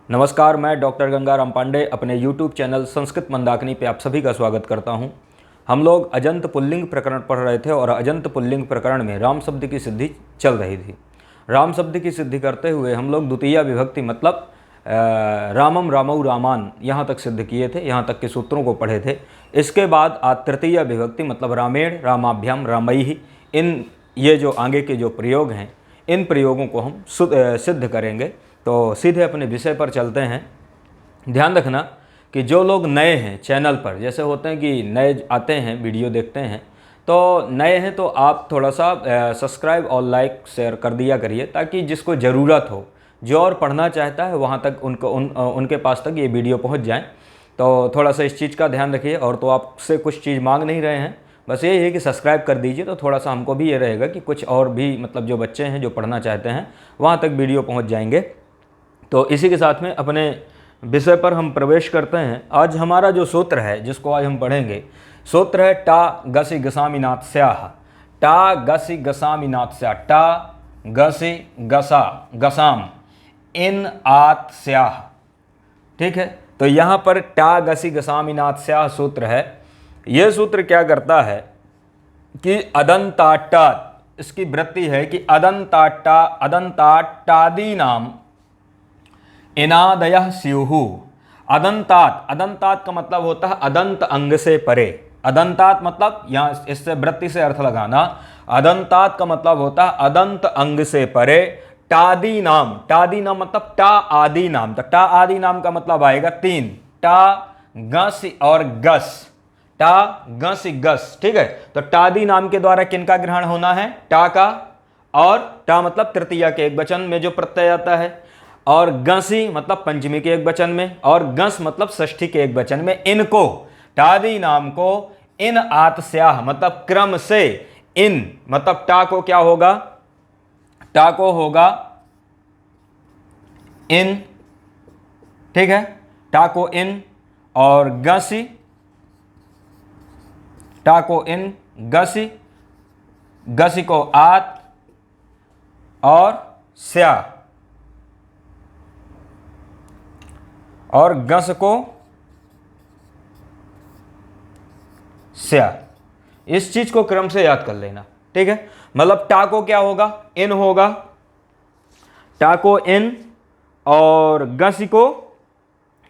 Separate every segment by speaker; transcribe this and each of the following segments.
Speaker 1: नमस्कार, मैं डॉक्टर गंगाराम पांडे अपने YouTube चैनल संस्कृत मंदाकिनी पे आप सभी का स्वागत करता हूं। हम लोग अजंत पुल्लिंग प्रकरण पढ़ रहे थे और अजंत पुल्लिंग प्रकरण में राम शब्द की सिद्धि चल रही थी। राम शब्द की सिद्धि करते हुए हम लोग द्वितीय विभक्ति मतलब रामम रामौ रामान यहाँ तक सिद्ध किए थे, यहाँ तक के सूत्रों को पढ़े थे। इसके बाद आज तृतीय विभक्ति मतलब रामेण रामाभ्याम रामैहि, इन ये जो आगे के जो प्रयोग हैं इन प्रयोगों को हम सिद्ध करेंगे। तो सीधे अपने विषय पर चलते हैं। ध्यान रखना कि जो लोग नए हैं चैनल पर, जैसे होते हैं कि नए आते हैं वीडियो देखते हैं, तो नए हैं तो आप थोड़ा सा सब्सक्राइब और लाइक शेयर कर दिया करिए, ताकि जिसको ज़रूरत हो, जो और पढ़ना चाहता है वहाँ तक उनके पास तक ये वीडियो पहुँच जाए। तो थोड़ा सा इस चीज़ का ध्यान रखिए। और तो आपसे कुछ चीज़ मांग नहीं रहे हैं, बस यही है कि सब्सक्राइब कर दीजिए, तो थोड़ा सा हमको भी ये रहेगा कि कुछ और भी मतलब जो बच्चे हैं जो पढ़ना चाहते हैं वहाँ तक वीडियो पहुँच जाएंगे। तो इसी के साथ में अपने विषय पर हम प्रवेश करते हैं। आज हमारा जो सूत्र है जिसको आज हम पढ़ेंगे, सूत्र है टा गसि गसामिनात् स्याः। टा गसि गसामिनात् स्याः, टा गसि गसा गसाम इन आत् स्याः। ठीक है, तो यहाँ पर टा गसि गसामिनात् स्याः सूत्र है। यह सूत्र क्या करता है कि अदंताट्टात्, इसकी वृत्ति है कि अदंताट्टादि नाम इनादयः स्युः। अदंतात, अदंतात का मतलब होता है अदंत अंग से परे। अदंतात मतलब यहाँ इससे वृत्ति से अर्थ लगाना, अदंतात का मतलब होता है अदंत अंग से परे। टादी नाम, टादी नाम मतलब टा आदि नाम। तो टा आदि नाम का मतलब आएगा तीन, टा गस और गस, टा गस गस। ठीक है, तो टादी नाम के द्वारा किनका ग्रहण होना है? टा का। और टा मतलब तृतीया के एक वचन में जो प्रत्यय आता है, और गसी मतलब पंचमी के एक वचन में, और गस मतलब षष्ठी के एक वचन में। इनको टादी नाम को इन आत् स्याः मतलब क्रम से, इन मतलब टा को क्या होगा? टा को होगा इन। ठीक है, टा को इन और गसी, टा को इन गसी, गसी को आत और स्या, और गस को स्या। इस चीज को क्रम से याद कर लेना। ठीक है, मतलब टा को क्या होगा? इन होगा, टा को इन और गस को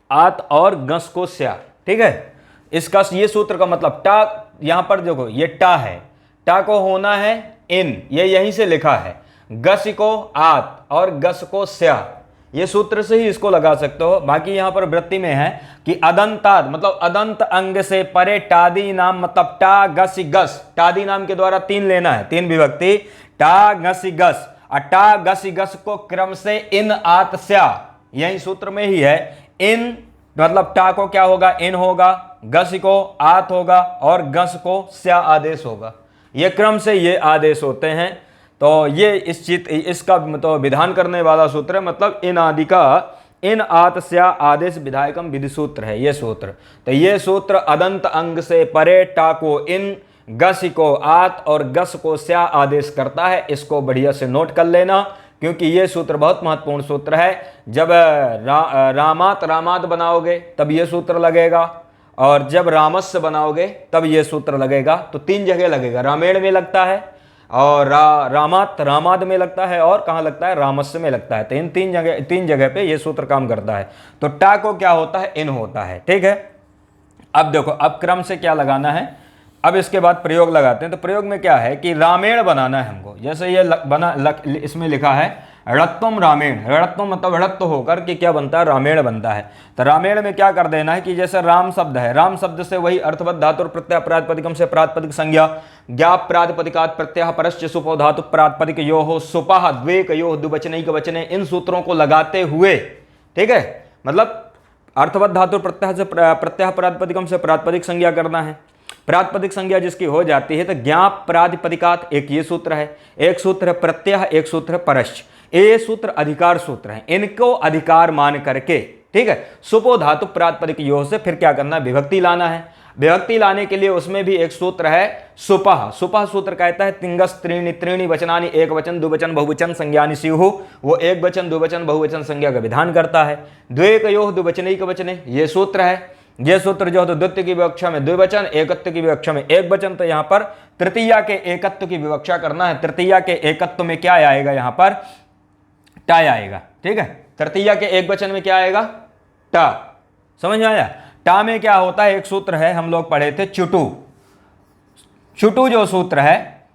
Speaker 1: आत और गस को स्या। ठीक है, इसका ये सूत्र का मतलब टा, यहां पर देखो ये टा है, टा को होना है इन, ये यहीं से लिखा है, गस को आत और गस को स्या। ये सूत्र से ही इसको लगा सकते हो। बाकी यहां पर वृत्ति में है कि अदंताद मतलब अदंत अंग से परे टादी नाम मतलब टा गस गस। टादी नाम के द्वारा तीन लेना है, तीन विभक्ति, टा गस गस। और टा गस गस को क्रम से इन आत स्या, यही सूत्र में ही है। इन मतलब टा को क्या होगा? इन होगा, गस को आत होगा और गस को स्या आदेश होगा। ये क्रम से ये आदेश होते हैं। तो ये इस चीज इसका तो विधान करने वाला सूत्र है, मतलब इन आदि का इन आत स्या आदेश विधायकम विधि सूत्र है ये सूत्र। तो ये सूत्र अदंत अंग से परे टा को इन, गस को आत और गस को स्या आदेश करता है। इसको बढ़िया से नोट कर लेना, क्योंकि ये सूत्र बहुत महत्वपूर्ण सूत्र है। जब रामात रामाद बनाओगे तब ये सूत्र लगेगा, और जब रामस्य बनाओगे तब ये सूत्र लगेगा। तो तीन जगह लगेगा, रामेण में लगता है और रामात रामाद में लगता है, और कहाँ लगता है? रामस्य में लगता है। तो इन तीन जगह पे ये सूत्र काम करता है। तो टा को क्या होता है? इन होता है। ठीक है, अब देखो अब क्रम से क्या लगाना है। अब इसके बाद प्रयोग लगाते हैं। तो प्रयोग में क्या है कि रामेण बनाना है हमको। जैसे ये इसमें लिखा है ऋत्वम रामेण, ऋत्वम मतलब ऋत्व होकर कि क्या बनता है? रामेण बनता है। तो रामेण में क्या कर देना है कि जैसे राम शब्द है, राम शब्द से वही अर्थवत धातु प्रत्यय प्रातिपदिकम से प्रातिपदिक संज्ञा, ज्ञाप प्रातिपदिकात् प्रत्यय परश्च सुपो धातु प्रातिपदिक यो हो सुपह द्वेक यो द्विवचनैक वचने, इन सूत्रों को लगाते हुए, ठीक है, मतलब अर्थवत धातु प्रत्यय से प्रत्यय प्रातिपदिकम से प्रातिपदिक संज्ञा करना है। प्रातिपदिक संज्ञा जिसकी हो जाती है तो ज्ञाप प्रातिपदिकात्, एक ये सूत्र है, एक सूत्र है प्रत्यय, एक सूत्र है परश्च। ये सूत्र अधिकार सूत्र हैं, इनको अधिकार मान करके, ठीक है, सुपो धातु प्रातिपदिक यो से फिर क्या करना है? विभक्ति लाना है। विभक्ति लाने के लिए उसमें भी एक सूत्र है सुपह। सुपह सूत्र कहता है तिंगस त्रीणि त्रीणि वचनानि, एक वचन द्विवचन बहुवचन संज्ञानि स्युः। वो एक वचन द्विवचन बहुवचन संज्ञा का विधान करता है। द्वेकयोः द्विवचनैक वचने, ये सूत्र है। ये सूत्र जो है तो द्वितीय की विवक्षा में द्विवचन, एकत्व की विवक्षा में एक वचन। तो यहां पर तृतीया के एकत्व की विवक्षा करना है। तृतीया के एकत्व में क्या आएगा, यहां पर टा आएगा। ठीक है, तृतीया के एक वचन में क्या आएगा, टा। समझ में आया। टा में क्या होता है, एक सूत्र है हम लोग पढ़े थे चुटू। चुटू जो सूत्र है,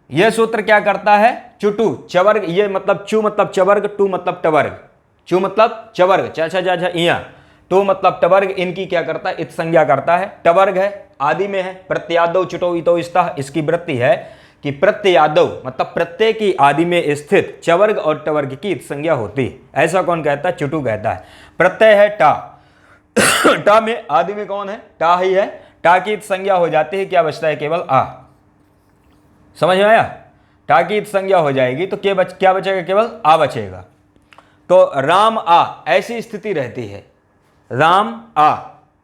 Speaker 1: यह सूत्र क्या करता है, चुटू चवर्ग, ये मतलब चू मतलब चवर्ग, टू मतलब टवर्ग। चू मतलब चवर्ग, चा छा जा इया, टू मतलब टवर्ग, इनकी क्या करता है, इत संज्ञा करता है। टवर्ग है, आदि में है, प्रत्यादौ चुटो इतो इस्तः। इसकी वृत्ति है कि प्रत्यादौ मतलब प्रत्यय की आदि में स्थित चवर्ग और टवर्ग की इत संज्ञा होती है। ऐसा कौन कहता है, चुटू कहता है। प्रत्यय है टा। टा में आदि में कौन है, टा ही है। टा की इत संज्ञा हो जाती है, क्या बचता है, केवल आ। समझ में आया। टा की इत संज्ञा हो जाएगी तो क्या बचेगा, केवल आ बचेगा। तो राम आ, ऐसी स्थिति रहती है, राम आ।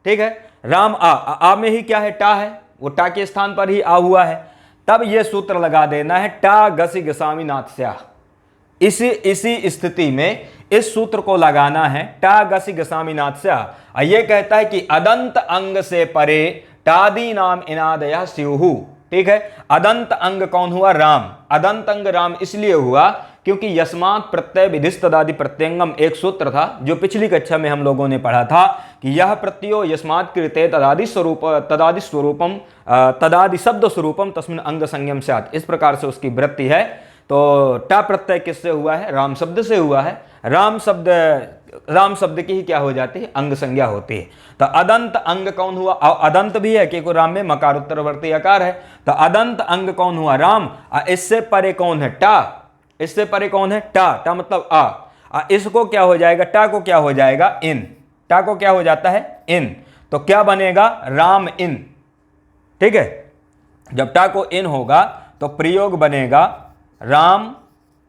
Speaker 1: ठीक है, राम आ में ही क्या है, टा है, वो टा के स्थान पर ही आ हुआ है। तब ये सूत्र लगा देना है, टा गसी गसामी नाथस्या। इसी स्थिति में इस सूत्र को लगाना है, टा गसी गसामी नाथस्या। ये कहता है कि अदंत अंग से परे टादी नाम इनादया स्युहु। ठीक है, अदंत अंग कौन हुआ, राम। अदंत अंग राम इसलिए हुआ क्योंकि यस्मात् प्रत्यय विधिस् तदादि प्रत्यंगम एक सूत्र था जो पिछली कक्षा में हम लोगों ने पढ़ा था कि यह प्रत्ययो यस्मात् कृते तदादि स्वरूपम तदादि शब्द स्वरूपम तस्मिन् अंग संयम स्यात्। इस प्रकार से उसकी वृत्ति है। तो टा प्रत्यय किससे हुआ है, राम शब्द से हुआ है। राम शब्द की ही क्या हो जाती है, अंग संज्ञा होती है। तो अदंत अंग कौन हुआ, अदंत भी है क्योंकि राम में मकार उत्तरवर्ती आकार है। तो अदंत अंग कौन हुआ, राम। इससे परे कौन है, टा। इससे परे कौन है, टा। टा मतलब आ। इसको क्या हो जाएगा, टा को क्या हो जाएगा, इन। टा को क्या हो जाता है, इन। तो क्या बनेगा, राम इन। ठीक है, जब टा को इन होगा तो प्रयोग बनेगा राम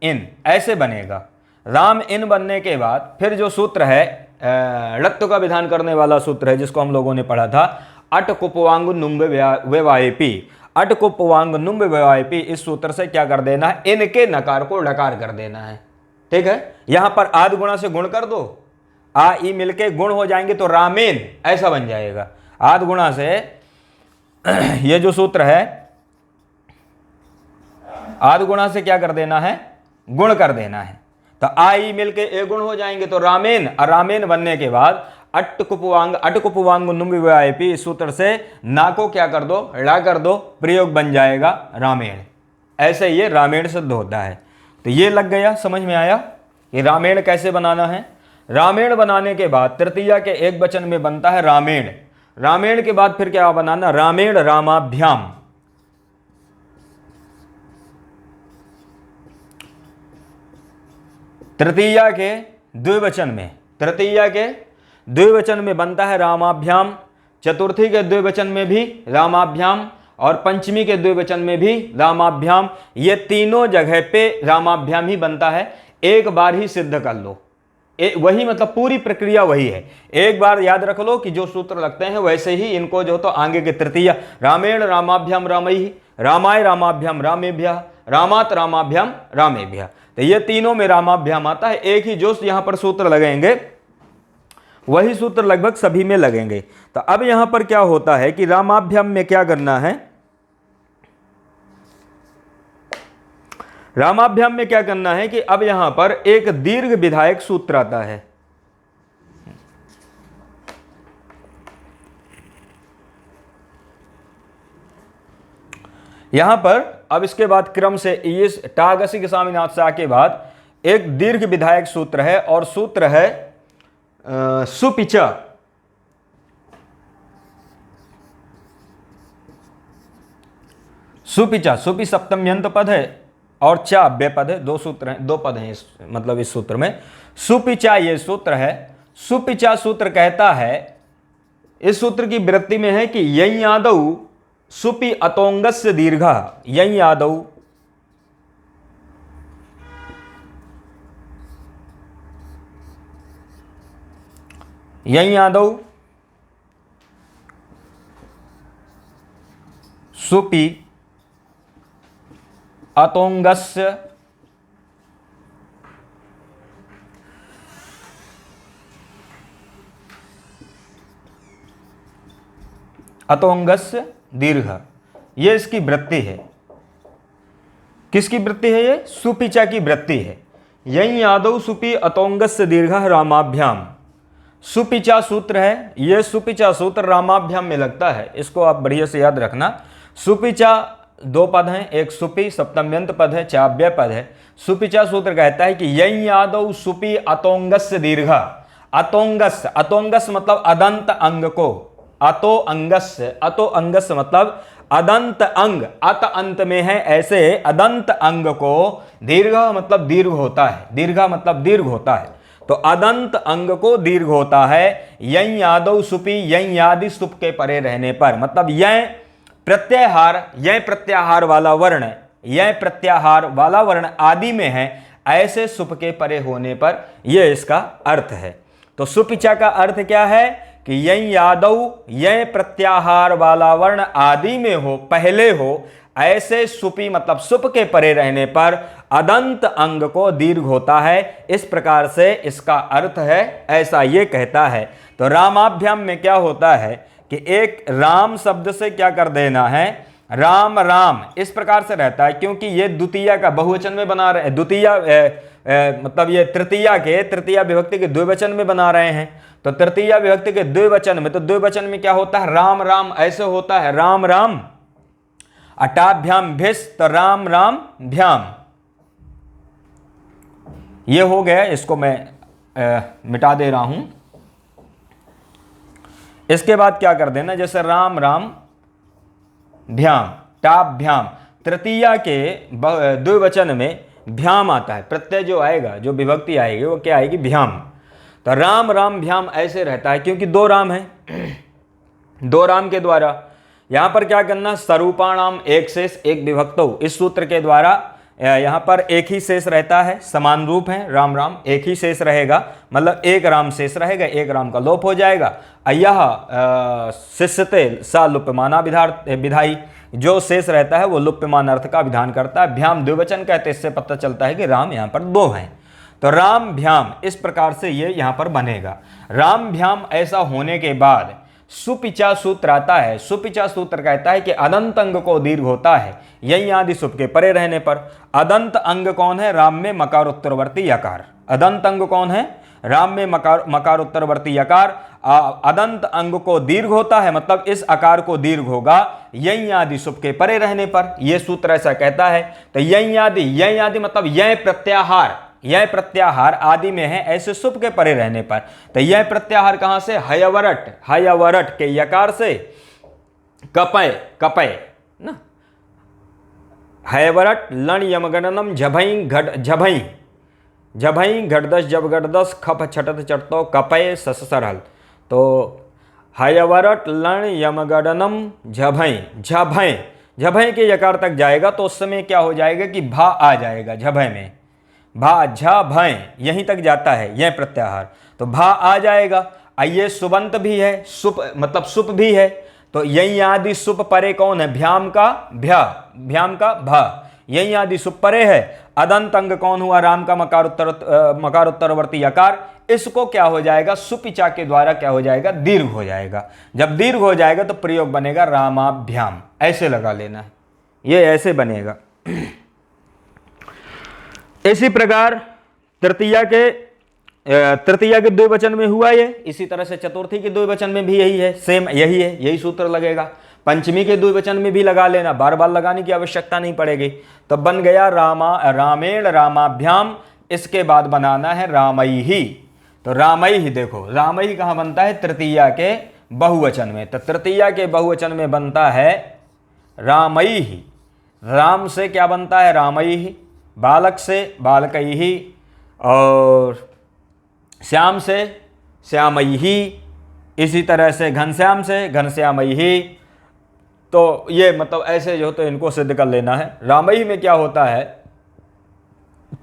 Speaker 1: इन, ऐसे बनेगा। राम इन बनने के बाद फिर जो सूत्र है णत्व का विधान करने वाला सूत्र है जिसको हम लोगों ने पढ़ा था, अट कुपवांग नुम्ब व्यवायपी। अट कुपवांग नुम्ब व्यवायपी, इस सूत्र से क्या कर देना है, इनके नकार को ढकार कर देना है। ठीक है, यहां पर आद गुणा से गुण कर दो, आ ई मिलके गुण हो जाएंगे तो रामेन ऐसा बन जाएगा। आद गुणा से ये जो सूत्र है, आद गुणा से क्या कर देना है, गुण कर देना है। तो आई मिलके ए गुण हो जाएंगे तो रामेन। और रामेन बनने के बाद अटकुपवांग नुम्बी इस सूत्र से ना को क्या कर दो, ला कर दो, प्रयोग बन जाएगा रामेण। ऐसे ये रामेण सिद्ध होता है। तो ये लग गया, समझ में आया कि रामेण कैसे बनाना है। रामेण बनाने के बाद तृतीया के एक वचन में बनता है रामेण। रामेण के बाद फिर क्या बनाना, रामेण रामाभ्याम। तृतीया के द्विवचन में बनता है रामाभ्याम। चतुर्थी के द्विवचन में भी रामाभ्याम और पंचमी के द्विवचन में भी रामाभ्याम। ये तीनों जगह पे रामाभ्याम ही बनता है। एक बार ही सिद्ध कर लो, वही मतलब पूरी प्रक्रिया वही है। एक बार याद रख लो कि जो सूत्र लगते हैं वैसे ही इनको जो तो आगे के तृतीया, रामेण रामाभ्याम रामैः, रामाय रामाभ्याम रामेभ्यः, रामात रामाभ्याम रामेभ्यः। तो ये तीनों में रामाभ्याम आता है। एक ही जो यहां पर सूत्र लगेंगे वही सूत्र लगभग सभी में लगेंगे। तो अब यहां पर क्या होता है कि रामाभ्याम में क्या करना है, रामाभ्याम में क्या करना है कि अब यहां पर एक दीर्घ विधायक सूत्र आता है। यहां पर अब इसके बाद क्रम से इस टागसी के स्वामीनाथ शाह के बाद एक दीर्घ विधायक सूत्र है और सूत्र है सुपिचा। सुपिचा, सुपि सप्तम्यंत पद है और चा व्य पद है, दो सूत्र हैं, दो पद हैं इस सूत्र में। सुपिचा ये सूत्र है। सुपिचा सूत्र कहता है, इस सूत्र की वृत्ति में है कि यं यादव सुपि अतोंगस्य दीर्घा, यं यादव सुपि अतोंगस्य अतोंगस्य दीर्घ, ये इसकी वृत्ति है। किसकी वृत्ति है ये? सुपिचा की वृत्ति है। यही यादव सुपि अतोंगस्य दीर्घ रामाभ्याम, सुपिचा सूत्र है। ये सुपिचा सूत्र रामाभ्याम में लगता है, इसको आप बढ़िया से याद रखना। सुपिचा दो पद हैं, एक सुपि सप्तम्यंत पद है, चाव्य पद है। सुपिचा सूत्र कहता है कि यही यादव सुपि अतोंगस्य दीर्घ, अतोंगस्य, अतोंगस्य मतलब अदंत अंग को, अतो अंगस्य, अतो अंगस्य मतलब अदंत अंग, अत अंत में है ऐसे अदंत अंग को, दीर्घ मतलब दीर्घ होता है, दीर्घ मतलब दीर्घ होता है, तो अदंत अंग को दीर्घ होता है। यं यादव सुपि, यं यादि सुप के परे रहने पर, मतलब यं प्रत्याहार, यं प्रत्याहार वाला वर्ण, यं प्रत्याहार वाला वर्ण आदि में है ऐसे सुप के परे होने पर, यह इसका अर्थ है। तो सुपिचा का अर्थ क्या है कि यं यादव, यं प्रत्याहार वाला वर्ण आदि में हो, पहले हो ऐसे सुपि मतलब सुप के परे रहने पर अदंत अंग को दीर्घ होता है। इस प्रकार से इसका अर्थ है, ऐसा ये कहता है। तो रामाभ्याम में क्या होता है कि एक राम शब्द से क्या कर देना है, राम राम, इस प्रकार से रहता है, क्योंकि ये द्वितीया का बहुवचन में बना रहे हैं, द्वितीया मतलब ये तृतीया विभक्ति के द्विवचन में बना रहे हैं। तो तृतीया विभक्ति के द्विवचन में, तो द्विवचन में क्या होता है, राम राम ऐसे होता है, राम राम अटाभ्याम भिस, तो राम राम भ्याम, ये हो गया। इसको मैं मिटा दे रहा हूं। इसके बाद क्या कर देना, जैसे राम राम भ्याम, टाभ्याम, तृतीया के द्विवचन में भ्याम आता है, प्रत्यय जो आएगा, जो विभक्ति आएगी वो क्या आएगी, भ्याम। तो राम राम भ्याम ऐसे रहता है, क्योंकि दो राम है, दो राम के द्वारा यहां पर क्या करना, स्वरूपाणाम एक शेष एक विभक्तो, इस सूत्र के द्वारा यहां पर एक ही शेष रहता है, समान रूप है, राम राम एक ही शेष रहेगा, मतलब एक राम शेष रहेगा, एक राम का लोप हो जाएगा। यह शिष्यते सा लुप्यमाना विधाई, जो शेष रहता है वो लुप्यमान अर्थ का विधान करता है। भ्याम द्विवचन कहते, इससे पता चलता है कि राम यहाँ पर दो हैं, तो राम भ्याम इस प्रकार से ये यहाँ पर बनेगा। राम भ्याम ऐसा होने के बाद सुपिचा सूत्र आता है। सुपिचा सूत्र कहता है कि अदंत अंग को दीर्घ होता है यही आदि सुप के परे रहने पर। अदंत अंग कौन है, राम में मकार उत्तरवर्ती यकार। अदंत अंग कौन है, राम में मकार उत्तरवर्ती यकार। अदंत अंग को दीर्घ होता है, मतलब इस आकार को दीर्घ होगा यही आदि सुप के परे रहने पर, यह सूत्र ऐसा कहता है। तो यही आदि मतलब यह प्रत्याहार, यह प्रत्याहार आदि में है ऐसे सुप के परे रहने पर। तो यह प्रत्याहार कहां से, हयवरट, हयवरट के यकार से, कपय, कपय ना, हयवरट लण यमगणनम झभई घट, झभई झभई घटदस जब घटदस खप छटत चटतो कपय सस सरल। तो हयवरट लण यमगणनम झभई, झभय, झभय के यकार तक जाएगा तो उस समय क्या हो जाएगा कि भा आ जाएगा, झभय में भा, झ भय यहीं तक जाता है यह प्रत्याहार, तो भा आ जाएगा। ये सुबंत भी है, सुप मतलब सुप भी है, तो यही आदि सुप परे कौन है, भ्याम का भ्या, भ्याम का भा, यही आदि सुप परे है। अदंत अंग कौन हुआ, राम का मकार उत्तरवर्ती यकार, इसको क्या हो जाएगा, सुपिचा के द्वारा क्या हो जाएगा, दीर्घ हो जाएगा। जब दीर्घ हो जाएगा तो प्रयोग बनेगा रामाभ्याम, ऐसे लगा लेना है, ये ऐसे बनेगा। इसी प्रकार तृतीया के द्विवचन में हुआ ये, इसी तरह से चतुर्थी के द्विवचन में भी यही है, सेम यही है, यही सूत्र लगेगा। पंचमी के द्विवचन में भी लगा लेना, बार बार लगाने की आवश्यकता नहीं पड़ेगी। तो बन गया रामेण रामाभ्याम। इसके बाद बनाना है रामैहि। तो रामैहि, देखो रामैहि कहाँ बनता है, तृतीया के बहुवचन में। तो तृतीया के बहुवचन में बनता है रामैहि। राम से क्या बनता है, रामैहि, बालक से बालकैहि, और श्याम से श्यामैहि, इसी तरह से घनश्याम से घनश्यामैहि। तो ये मतलब ऐसे जो तो इनको सिद्ध कर लेना है। रामैहि में क्या होता है,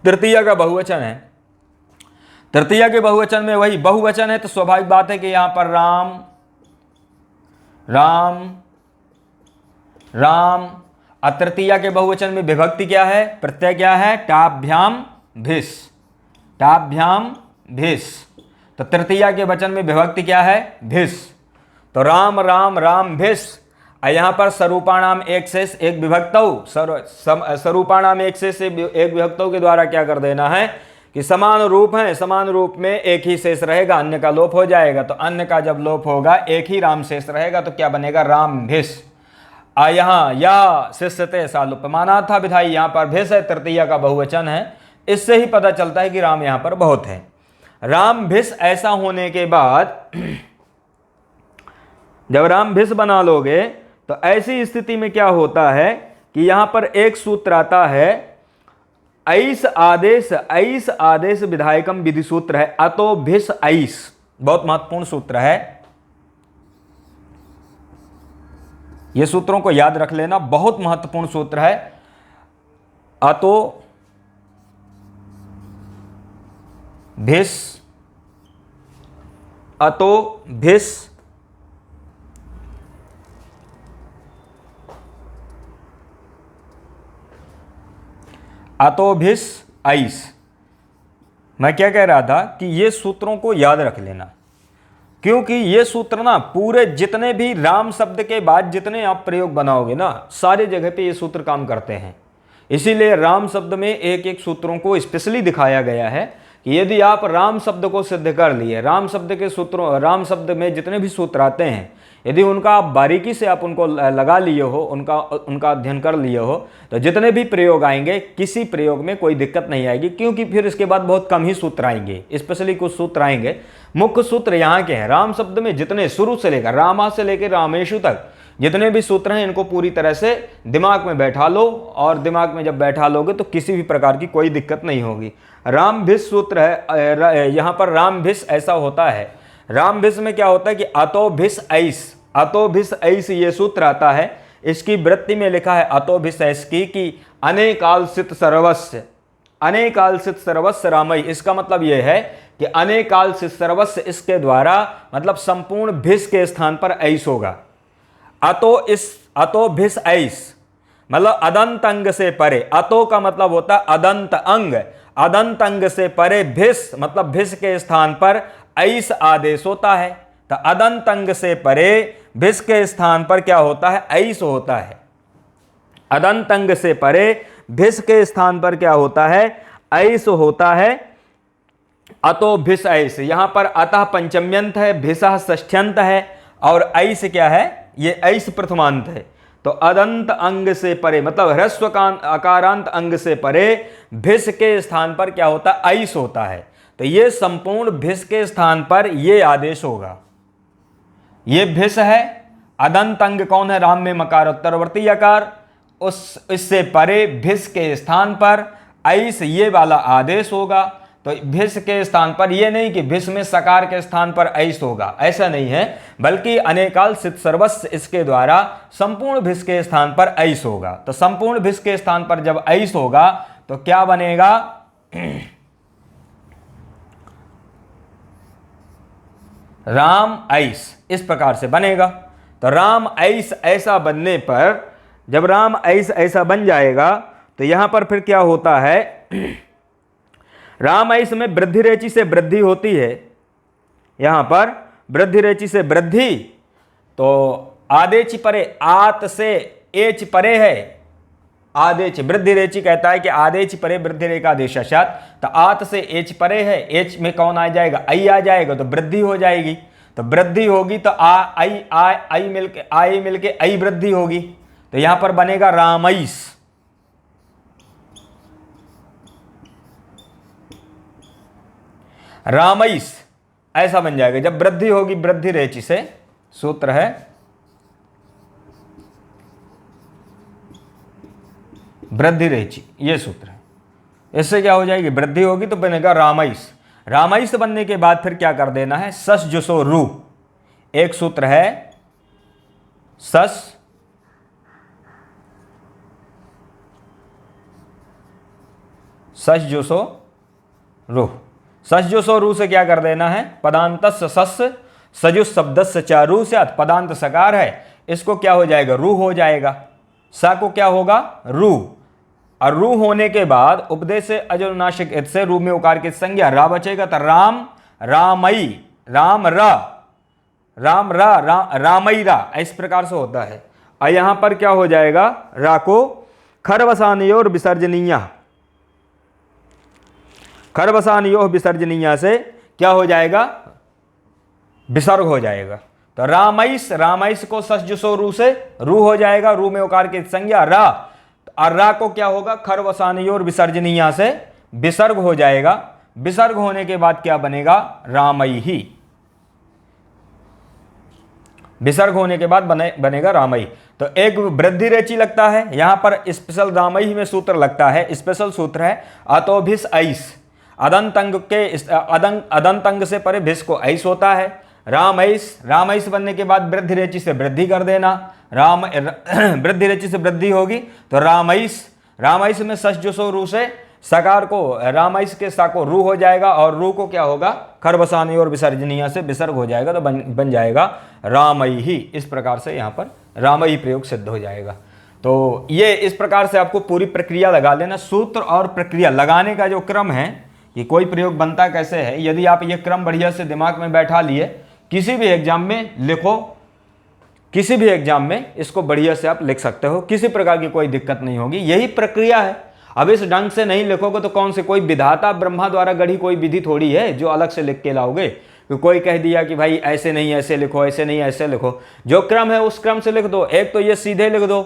Speaker 1: तृतीया का बहुवचन है, तृतीया के बहुवचन में वही बहुवचन है, तो स्वाभाविक बात है कि यहां पर राम, राम, राम। तृतीया के बहुवचन में विभक्ति क्या है, प्रत्यय क्या है, टाभ्याम भिस, टाभ्याम भिस। तो तृतीया के वचन में विभक्ति क्या है, भिस। तो राम राम राम भिस। यहाँ पर स्वरूपाणाम एक शेष एक विभक्तौ, स्वरूपाणाम एक शेष एक विभक्तौ के द्वारा क्या कर देना है कि समान रूप है, समान रूप में एक ही शेष रहेगा, अन्य का लोप हो जाएगा। तो अन्य का जब लोप होगा एक ही राम शेष रहेगा, तो क्या बनेगा, राम भिस। यहाँ या शिष्यते सालुप माना था विधाई, यहाँ पर भिस है, तृतीया का बहुवचन है। इससे ही पता चलता है कि राम यहाँ पर बहुत है। राम भिस ऐसा होने के बाद जब राम भिस बना लोगे तो ऐसी स्थिति में क्या होता है कि यहां पर एक सूत्र आता है, ऐस आदेश विधायकम विधि सूत्र है, अतो भिस ऐस। बहुत महत्वपूर्ण सूत्र है, ये सूत्रों को याद रख लेना, बहुत महत्वपूर्ण सूत्र है। अतो भिस, अतो भिस अतोभिस ऐस। मैं क्या कह रहा था कि ये सूत्रों को याद रख लेना, क्योंकि ये सूत्र ना पूरे जितने भी राम शब्द के बाद जितने आप प्रयोग बनाओगे ना, सारे जगह पे ये सूत्र काम करते हैं। इसीलिए राम शब्द में एक एक सूत्रों को स्पेशली दिखाया गया है कि यदि आप राम शब्द को सिद्ध कर लिए, राम शब्द के सूत्रों, राम शब्द में जितने भी सूत्र आते हैं, यदि उनका आप बारीकी से आप उनको लगा लिए हो, उनका अध्ययन कर लिए हो, तो जितने भी प्रयोग आएंगे किसी प्रयोग में कोई दिक्कत नहीं आएगी, क्योंकि फिर इसके बाद बहुत कम ही सूत्र आएंगे, स्पेशली कुछ सूत्र आएंगे। मुख्य सूत्र यहाँ के हैं, राम शब्द में जितने शुरू से लेकर रामा से लेकर रामेशु तक जितने भी सूत्र हैं, इनको पूरी तरह से दिमाग में बैठा लो, और दिमाग में जब बैठा लोगे तो किसी भी प्रकार की कोई दिक्कत नहीं होगी। राम भिस सूत्र है, यहाँ पर राम भिस ऐसा होता है। राम भिस में क्या होता है कि अतो भिस ऐस, अतो भिस ऐस ये सूत्र आता है। इसकी वृत्ति में लिखा है अतो भिस ऐस की कि अनेकालसित सर्वस्व, अनेकालसित सर्वस्व रामई। इसका मतलब यह है कि अनेकालसित सर्वस्व, इसके द्वारा मतलब संपूर्ण भिस के स्थान पर ऐस होगा। अतो भिस ऐस मतलब अदंत अंग से परे, अतो का मतलब होता है अदंत अंग, अदंत अंग से परे भिस मतलब भिस के स्थान पर ऐस आदेश होता है। तो अदंत अंग से परे भिस के स्थान पर क्या होता है, ऐस होता है। अदंत अंग से परे भिस के स्थान पर क्या होता है, ऐस होता है। अतो भिस ऐस, यहां पर अतः पंचम्यंत है, भिसः षष्ठ्यंत है, और ऐस क्या है, ये ऐस प्रथमांत है। तो अदंत अंग से परे मतलब ह्रस्व अकारांत अंग से परे भिस के स्थान पर क्या होता है, ऐस होता है। तो ये संपूर्ण भिस के स्थान पर ये आदेश होगा। ये भिस है, अदंत अंग कौन है, राम में मकारोत्तरवर्ती आकार, उस इससे परे भिस के स्थान पर ऐस ये वाला आदेश होगा। तो भिस के स्थान पर, ये नहीं कि भिस में सकार के स्थान पर ऐस होगा, ऐसा नहीं है, बल्कि अनेकाल सित सर्वस्व इसके द्वारा संपूर्ण भिस के स्थान पर ऐस होगा। तो संपूर्ण भिस के स्थान पर जब ऐस होगा तो क्या बनेगा, राम ऐस, इस प्रकार से बनेगा। तो राम ऐस ऐसा बनने पर, जब राम ऐस ऐसा बन जाएगा तो यहां पर फिर क्या होता है, राम ऐस में वृद्धि रेचि से वृद्धि होती है। यहां पर वृद्धि रेचि से वृद्धि, तो आदेच परे, आत से एच परे है, आदेच वृद्धि रेचि कहता है कि आदेच परे वृद्धि रेखा आदेशात। तो आत से एच परे है, एच में कौन आ जाएगा, आई आ जाएगा, तो वृद्धि हो जाएगी। तो वृद्धि होगी तो आई मिलके आई वृद्धि होगी। तो यहां पर बनेगा रामैस, रामैस ऐसा बन जाएगा जब वृद्धि होगी वृद्धि रेचि से। सूत्र है वृद्धि रेचि, ये सूत्र है। इससे क्या हो जाएगी, वृद्धि होगी तो बनेगा रामैस। रामैस बनने के बाद फिर क्या कर देना है, सस जुसो रू, एक सूत्र है सस जुसो रू। सस जुसो रू से क्या कर देना है, पदांतस्य सस सजुस शब्दस्य चारू से, पदांत सकार है, इसको क्या हो जाएगा, रू हो जाएगा। सा को क्या होगा, रू, और रू होने के बाद उपदेश से अजनुनासिक इत से रू में उकार की संज्ञा रा बचेगा, तो राम रामई, राम रा, राम रा, रामई रा, इस प्रकार से होता है। और यहां पर क्या हो जाएगा, रा को खरवसानी और विसर्जनीय, खरवसानियो विसर्जनीय से क्या हो जाएगा, विसर्ग हो जाएगा। तो रामैस, रामैस को ससजुसो रू से रू हो जाएगा, रू में उकार की संज्ञा रा, और रा को क्या होगा, खरवसानियो और विसर्जनीय से विसर्ग हो जाएगा। विसर्ग होने के बाद क्या बनेगा, रामई ही, विसर्ग होने के बाद बनेगा रामई। तो एक वृद्धि रेची लगता है, यहां पर स्पेशल रामई में सूत्र लगता है, स्पेशल सूत्र है अतोभिस ऐस, अदंत अंग के अदंत अंग से परे भिस को ऐस होता है। रामैस, रामैस बनने के बाद वृद्धि रेची से वृद्धि कर देना, राम वृद्धि रेची से वृद्धि होगी तो रामैस, रामैस में सस जो सो रू से सकार को, रामैस के सा को रू हो जाएगा, और रू को क्या होगा, खरबसानी और विसर्जनीय से विसर्ग हो जाएगा, तो बन जाएगा रामई ही। इस प्रकार से यहाँ पर रामई प्रयोग सिद्ध हो जाएगा। तो ये इस प्रकार से आपको पूरी प्रक्रिया लगा लेना। सूत्र और प्रक्रिया लगाने का जो क्रम है कि कोई प्रयोग बनता कैसे है, यदि आप ये क्रम बढ़िया से दिमाग में बैठा लिए, किसी भी एग्जाम में लिखो, किसी भी एग्जाम में इसको बढ़िया से आप लिख सकते हो, किसी प्रकार की कोई दिक्कत नहीं होगी। यही प्रक्रिया है। अब इस ढंग से नहीं लिखोगे तो कौन से, कोई विधाता ब्रह्मा द्वारा गढ़ी कोई विधि थोड़ी है जो अलग से लिख के लाओगे। तो कोई कह दिया कि भाई ऐसे नहीं ऐसे लिखो, ऐसे नहीं ऐसे लिखो, जो क्रम है उस क्रम से लिख दो। एक तो ये सीधे लिख दो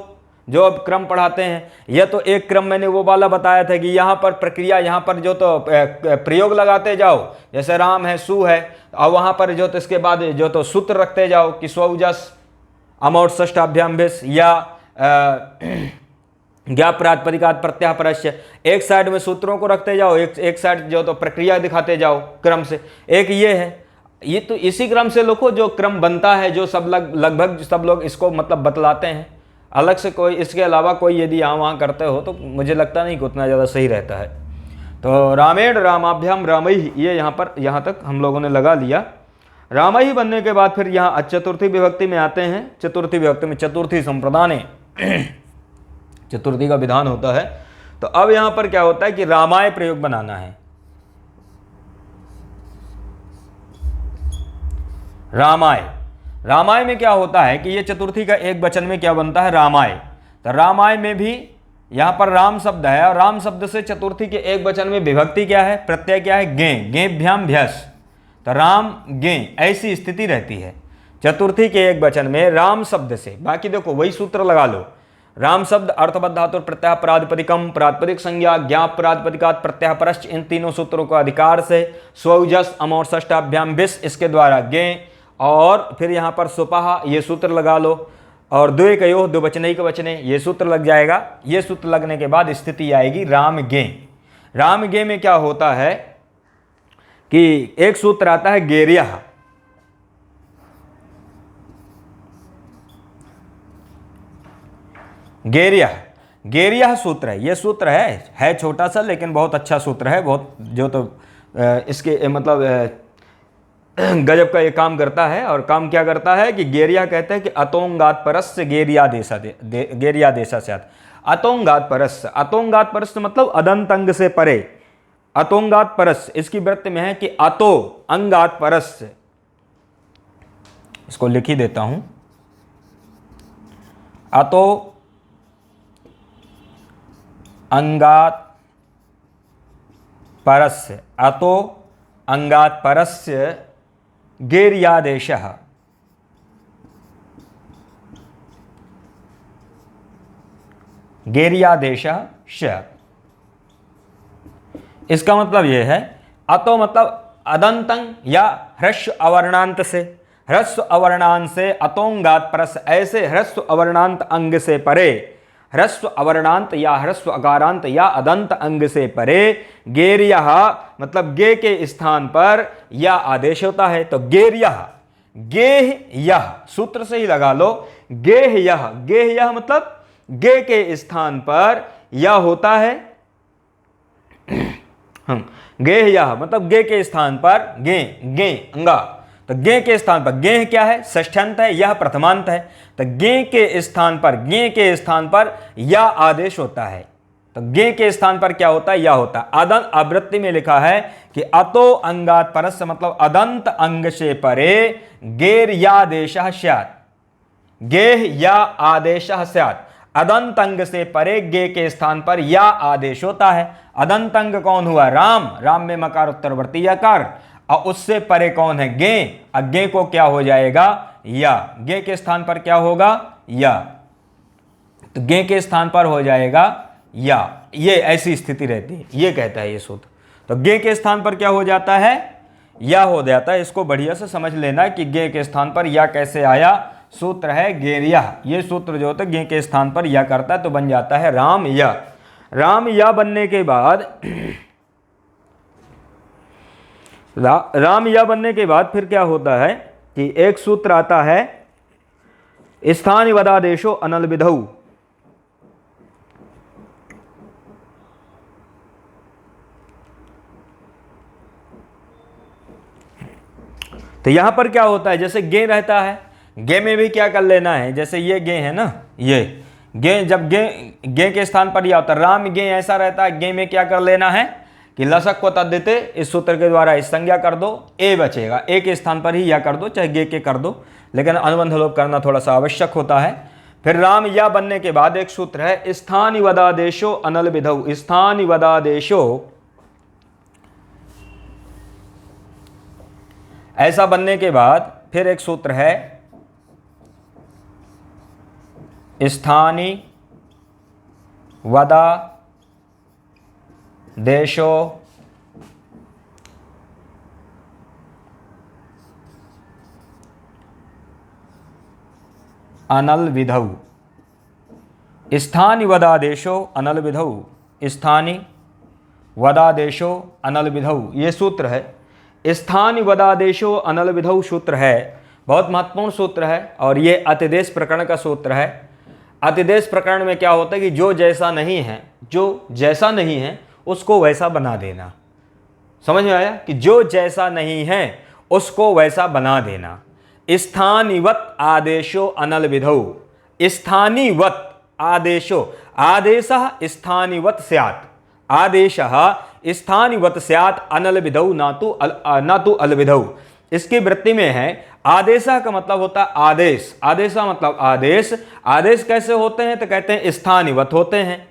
Speaker 1: जो अब क्रम पढ़ाते हैं, यह तो एक क्रम मैंने वो वाला बताया था कि यहाँ पर प्रक्रिया, यहाँ पर जो तो प्रयोग लगाते जाओ, जैसे राम है, सु है, और वहाँ पर जो तो इसके बाद जो तो सूत्र रखते जाओ कि स्वजस अमौट षष्ठाभ्याम भिस, या ज्ञा प्रातिपदिकात प्रत्यय परस्य, एक साइड में सूत्रों को रखते जाओ, एक साइड जो तो प्रक्रिया दिखाते जाओ क्रम से। एक ये है, ये तो इसी क्रम से लिखो जो क्रम बनता है, जो सब लगभग सब लोग इसको मतलब बतलाते हैं। अलग से कोई इसके अलावा कोई यदि यहाँ वहाँ करते हो तो मुझे लगता नहीं कि उतना ज़्यादा सही रहता है। तो रामेण रामाभ्याम रामई, ये यहाँ पर यहाँ तक हम लोगों ने लगा लिया। रामई बनने के बाद फिर यहाँ चतुर्थी विभक्ति में आते हैं। चतुर्थी विभक्ति में चतुर्थी संप्रदाने चतुर्थी का विधान होता है। तो अब यहाँ पर क्या होता है कि रामाय प्रयोग बनाना है। रामाय, रामाय में क्या होता है कि ये चतुर्थी का एक वचन में क्या बनता है, रामाय। तो रामाय में भी यहाँ पर राम शब्द है, और राम शब्द से चतुर्थी के एक वचन में विभक्ति क्या है, प्रत्यय क्या है, गे, गेभ्याम भ्यस। तो राम गे, ऐसी स्थिति रहती है चतुर्थी के एक वचन में राम शब्द से। बाकी देखो वही सूत्र लगा लो, राम शब्द अर्थबद्ध धातु प्रत्यय प्रातिपदिकम, प्रातिपदिक संज्ञा, ज्ञाप प्रातिपदिकात प्रत्यय परश्च, इन तीनों सूत्रों का अधिकार से स्वजस अमौर षष्ठाभ्याम भिस, इसके द्वारा गे, और फिर यहाँ पर सुपहा, ये सूत्र लगा लो, और द्वे कयो द्विवचनैक वचने, ये सूत्र लग जाएगा। ये सूत्र लगने के बाद स्थिति आएगी राम गे। राम गे में क्या होता है कि एक सूत्र आता है गेरिया, गेरिया, गेरिया सूत्र है। ये सूत्र है छोटा सा लेकिन बहुत अच्छा सूत्र है, बहुत जो तो इसके मतलब गजब का ये काम करता है। और काम क्या करता है कि गेरिया कहते हैं कि अतोंगात परस्य गेरिया देशा गेरिया देशा से अतोंगात परस्य, अतोंगात परस्य मतलब अदंत अंग से परे, अतोंगात परस्य इसकी वृत्ति में है कि अतो अंगात परस्य। इसको लिख ही देता हूं, अतो अंगात परस्य, अतो अंगात परस्य गेर्यादेशः। गेर्यादेशः श, इसका मतलब यह है अतो मतलब अदंतंग या ह्रस्व अवर्णांत से, ह्रस्व अवर्णांत से अतोंगात परस, ऐसे ह्रस्व अवर्णांत अंग से परे, ह्रस्व अवर्णांत या ह्रस्व अकारांत या अदंत अंग से परे, गेर्यः मतलब गे के स्थान पर या आदेश होता है। तो गेर्यः, गेह यह सूत्र से ही लगा लो, गेह यह, गेह यह मतलब गे के स्थान पर या होता है। गेह यह मतलब गे के स्थान पर गे, गे अंगा, तो गे के स्थान पर, गे क्या है, षष्ठ्यंत है, यह प्रथमांत है, तो गे के स्थान पर या आदेश होता है। तो गे के स्थान पर क्या होता है, या होता है। अदंत आवृत्ति में लिखा है कि अतो अंगात परस्य, मतलब अदंत अंग से परे गेर यादेशः स्यात्, गेह या आदेशः स्यात्। अदंत अंग से परे गे के स्थान पर या आदेश होता है। अदंत अंग कौन हुआ, राम, राम में मकार उत्तरवर्ती यकार, और उससे परे कौन है, गे, अज्ञे को क्या हो जाएगा, या, गे के स्थान पर क्या होगा, या, तो गे के स्थान पर हो जाएगा या, ये ऐसी स्थिति रहती है, ये कहता है ये सूत्र। तो गे के स्थान पर क्या हो जाता है, या हो जाता है। इसको बढ़िया से समझ लेना कि गे के स्थान पर या कैसे आया, सूत्र है गेरिया, ये सूत्र जो होता है गे के स्थान पर या करता है तो बन जाता है राम या। राम या बनने के बाद राम या बनने के बाद फिर क्या होता है कि एक सूत्र आता है स्थान वदादेशो अनल विधौ। तो यहां पर क्या होता है, जैसे गे रहता है, गे में भी क्या कर लेना है, जैसे ये गे है ना, ये गे, जब गे के स्थान पर या होता है, राम गे ऐसा रहता है, गे में क्या कर लेना है कि लसक को तद्धिते इस सूत्र के द्वारा इस संज्ञा कर दो, ए बचेगा, ए के स्थान पर ही या कर दो, चाहे गे के कर दो, लेकिन अनुबंध लोप करना थोड़ा सा आवश्यक होता है। फिर राम या बनने के बाद एक सूत्र है स्थानि वदादेशो अनल विधौ। स्थानि वदादेशो ऐसा बनने के बाद फिर एक सूत्र है स्थानि वदा देशो अनल विधौ। स्थानि वदादेशो अनल विधौ, स्थानि वदादेशो अनल विधौ, ये सूत्र है। स्थानि वदादेशो अनल विधौ सूत्र है, बहुत महत्वपूर्ण सूत्र है, और ये अतिदेश प्रकरण का सूत्र है। अतिदेश प्रकरण में क्या होता है कि जो जैसा नहीं है उसको वैसा बना देना। समझ में आया कि जो जैसा नहीं है उसको वैसा बना देना। स्थानिवत आदेशो अनल विधौ। स्थानिवत आदेशो, आदेशः स्थानिवत स्यात्, आदेशः स्थानिवत स्यात् अनल विधौ न तो अल विधौ। इसकी वृत्ति में है आदेशा का मतलब होता है आदेश, आदेशा मतलब आदेश। आदेश कैसे होते हैं तो कहते हैं स्थानिवत होते हैं।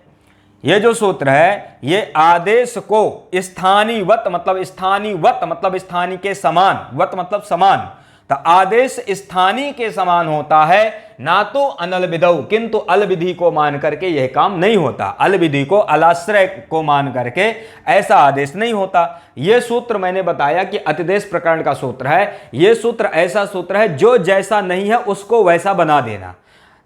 Speaker 1: ये जो सूत्र है ये आदेश को स्थानिवत मतलब स्थानी के समान, वत मतलब समान, तो आदेश स्थानी के समान होता है, ना तो अनल विधौ, किंतु अल विधि को मान करके यह काम नहीं होता। अल विधि को, अलाश्रय को मान करके ऐसा आदेश नहीं होता। यह सूत्र मैंने बताया कि अतिदेश प्रकरण का सूत्र है। यह सूत्र ऐसा सूत्र है जो जैसा नहीं है उसको वैसा बना देना।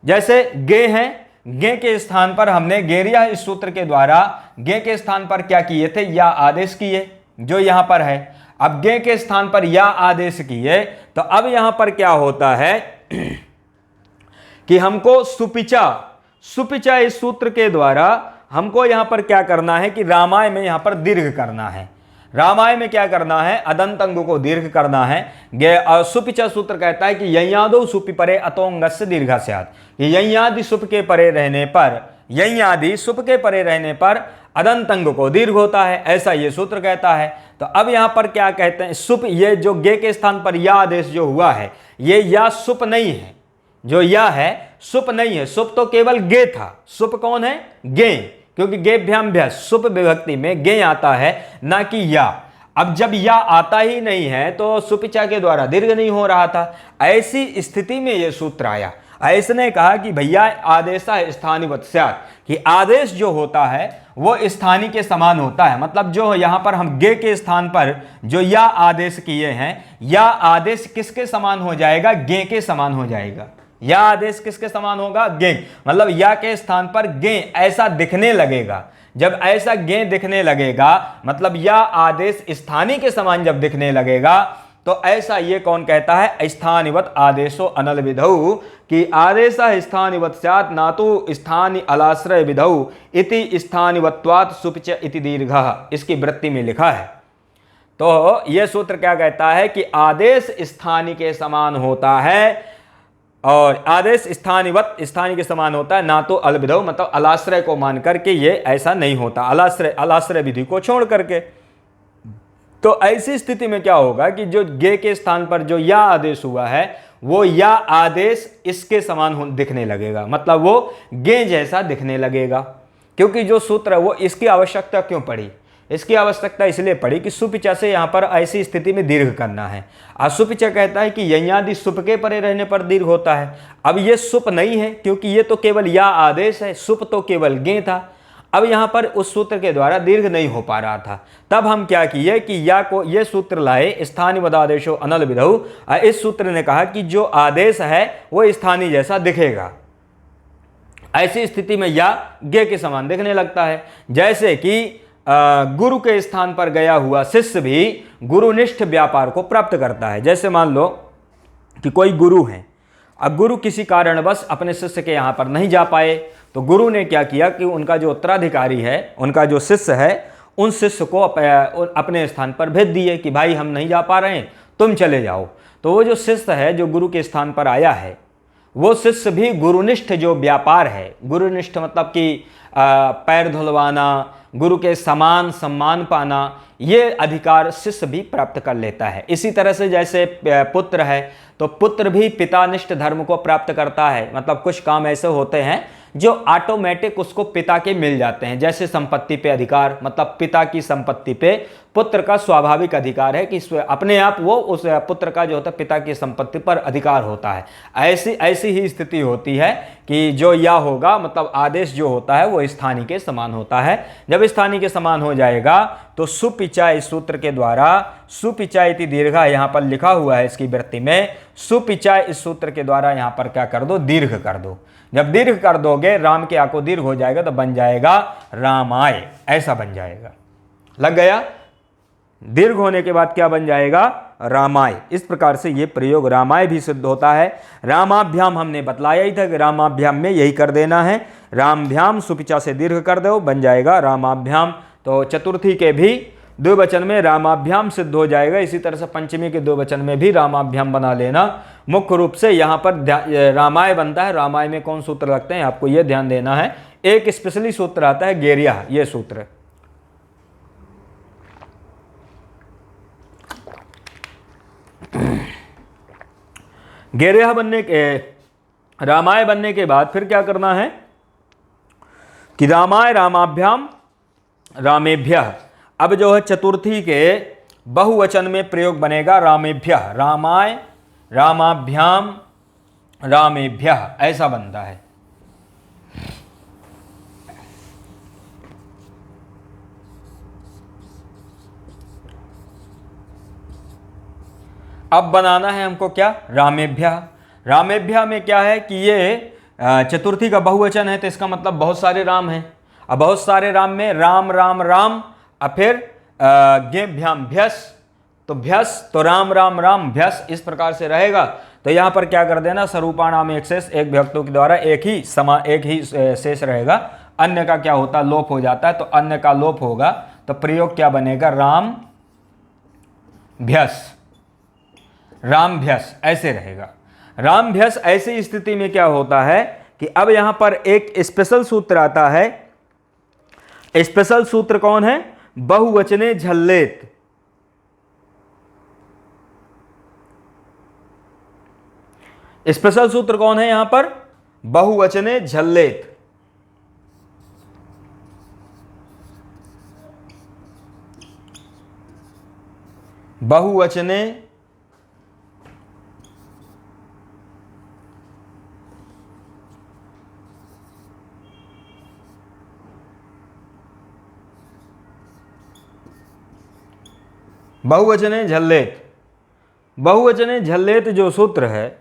Speaker 1: जैसे गे है, गे के स्थान पर हमने गेरिया इस सूत्र के द्वारा गे के स्थान पर क्या किए थे, या आदेश किए, जो यहां पर है। अब गे के स्थान पर या आदेश किए, तो अब यहां पर क्या होता है कि हमको सुपिचा इस सूत्र के द्वारा हमको यहां पर क्या करना है कि रामाय में यहां पर दीर्घ करना है। रामाय में क्या करना है, अदंत अंग को दीर्घ करना है। सुपिचा सूत्र कहता है कि ययादो सुपि परे अतोंगस्य दीर्घा स्यात्, ययादि सुप के परे रहने पर, ययादि सुप के परे रहने पर अदंत अंग को दीर्घ होता है, ऐसा ये सूत्र कहता है। तो अब यहां पर क्या कहते हैं, सुप, ये जो गे के स्थान पर या आदेश जो हुआ है, ये या सुप नहीं है, जो या है सुप नहीं है। सुप तो केवल गे था, सुप कौन है, गे, क्योंकि गेभ्याम सुप विभक्ति में गे आता है, ना कि या। अब जब या आता ही नहीं है तो सुपिचा के द्वारा दीर्घ नहीं हो रहा था। ऐसी स्थिति में यह सूत्र आया। ऐसने कहा कि भैया आदेशा स्थानिवत स्यात्, कि आदेश जो होता है वो स्थानी के समान होता है। मतलब जो यहां पर हम गे के स्थान पर जो या आदेश किए हैं, या आदेश किसके समान हो जाएगा, गे के समान हो जाएगा। या आदेश किसके समान होगा, गे, मतलब या के स्थान पर गे ऐसा दिखने लगेगा। जब ऐसा गे दिखने लगेगा मतलब या आदेश स्थानी के समान जब दिखने लगेगा, तो ऐसा ये कौन कहता है, स्थानिवत आदेशो अनल विधौ, कि आदेश स्थानिवत स्यात् ना तो स्थानि अलाश्रय विधौ इति स्थानिवत्वात् सुपिच इति दीर्घः। इसकी वृत्ति में लिखा है। तो यह सूत्र क्या कहता है कि आदेश स्थानीय के समान होता है, और आदेश स्थानीवत स्थानीय के समान होता है, ना तो अलविदौ मतलब अलाश्रय को मान करके। ये ऐसा नहीं होता अलाश्रय विधि को छोड़ करके। तो ऐसी स्थिति में क्या होगा कि जो गे के स्थान पर जो या आदेश हुआ है वो या आदेश इसके समान दिखने लगेगा, मतलब वो गे जैसा दिखने लगेगा। क्योंकि जो सूत्र है वो इसकी आवश्यकता क्यों पड़ी? इसकी आवश्यकता इसलिए पड़ी कि सुपिचा से यहाँ पर ऐसी स्थिति में दीर्घ करना है। सुपिचा कहता है कि यज्ञादि सुप के परे रहने पर दीर्घ होता है। अब ये सुप नहीं है क्योंकि ये तो केवल या आदेश है, सुप तो केवल गे था। अब यहाँ पर उस सूत्र के द्वारा दीर्घ नहीं हो पा रहा था। तब हम क्या किए कि या को ये सूत्र लाए, स्थानीय वदादेशो अनल विधौ। इस सूत्र ने कहा कि जो आदेश है वो स्थानीय जैसा दिखेगा। ऐसी स्थिति में या गे के समान दिखने लगता है। जैसे कि गुरु के स्थान पर गया हुआ शिष्य भी गुरुनिष्ठ व्यापार को प्राप्त करता है। जैसे मान लो कि कोई गुरु है, अब गुरु किसी कारणवश अपने शिष्य के यहाँ पर नहीं जा पाए, तो गुरु ने क्या किया कि उनका जो उत्तराधिकारी है, उनका जो शिष्य है, उन शिष्य को अपने स्थान पर भेज दिए कि भाई हम नहीं जा पा रहे हैं, तुम चले जाओ। तो वो जो शिष्य है जो गुरु के स्थान पर आया है, वो शिष्य भी गुरुनिष्ठ जो व्यापार है, गुरुनिष्ठ मतलब कि पैर धुलवाना, गुरु के समान सम्मान पाना, ये अधिकार शिष्य भी प्राप्त कर लेता है। इसी तरह से जैसे पुत्र है तो पुत्र भी पितानिष्ठ धर्म को प्राप्त करता है। मतलब कुछ काम ऐसे होते हैं जो ऑटोमेटिक उसको पिता के मिल जाते हैं। जैसे संपत्ति पे अधिकार, मतलब पिता की संपत्ति पे पुत्र का स्वाभाविक अधिकार है कि अपने आप वो उस पुत्र का जो होता है पिता की संपत्ति पर अधिकार होता है। ऐसी ही स्थिति होती है कि जो या होगा मतलब आदेश जो होता है वो स्थानीय के समान होता है। जब स्थानीय के समान हो जाएगा तो सुपिचा इस सूत्र के द्वारा, सुपिचा इति दीर्घा यहाँ पर लिखा हुआ है इसकी वृत्ति में, सुपिचा इस सूत्र के द्वारा यहाँ पर क्या कर दो, दीर्घ कर दो। जब दीर्घ कर दोगे राम के आको दीर्घ हो जाएगा तो बन जाएगा रामाय, ऐसा बन जाएगा। लग गया? दीर्घ होने के बाद क्या बन जाएगा, रामाय। इस प्रकार से ये प्रयोग रामाय भी सिद्ध होता है। रामाभ्याम हमने बतलाया ही था कि रामाभ्याम में यही कर देना है, रामभ्याम सुपिचा से दीर्घ कर दो, बन जाएगा रामाभ्याम। तो चतुर्थी के भी द्विवचन में रामाभ्याम सिद्ध हो जाएगा। इसी तरह से पंचमी के द्विवचन में भी रामाभ्याम बना लेना। मुख्य रूप से यहाँ पर रामाय बनता है। रामाय में कौन सूत्र लगते हैं आपको ये ध्यान देना है। एक स्पेशली सूत्र आता है गेरिया, ये सूत्र गेरिया बनने के, रामाय बनने के बाद फिर क्या करना है कि रामाय रामाभ्याम रामेभ्यः। अब जो है चतुर्थी के बहुवचन में प्रयोग बनेगा रामेभ्यः, रामाय रामाभ्याम रामेभ्यः, ऐसा बनता है। अब बनाना है हमको क्या, रामेभ्यः। रामेभ्यः में क्या है कि ये चतुर्थी का बहुवचन है तो इसका मतलब बहुत सारे राम हैं। अब बहुत सारे राम में राम राम राम, अब फिर गेभ्याम भ्यस, तो भ्यस तो राम राम राम भ्यस, इस प्रकार से रहेगा। तो यहाँ पर क्या कर देना, स्वरूपाणाम एक शेष, एक विभक्तों के द्वारा एक ही शेष रहेगा, अन्य का क्या होता है, लोप हो जाता है। तो अन्य का लोप होगा तो प्रयोग क्या बनेगा, राम भ्यस, राम भ्यस, ऐसे रहेगा। राम भ्यस ऐसी स्थिति में क्या होता है कि अब यहां पर एक स्पेशल सूत्र आता है। स्पेशल सूत्र कौन है, बहुवचने झल्लेत। स्पेशल सूत्र कौन है यहां पर, बहुवचने झल्लेत। बहुवचने बहुवचने झल्लेत। बहुवचने झल्लेत जो सूत्र है,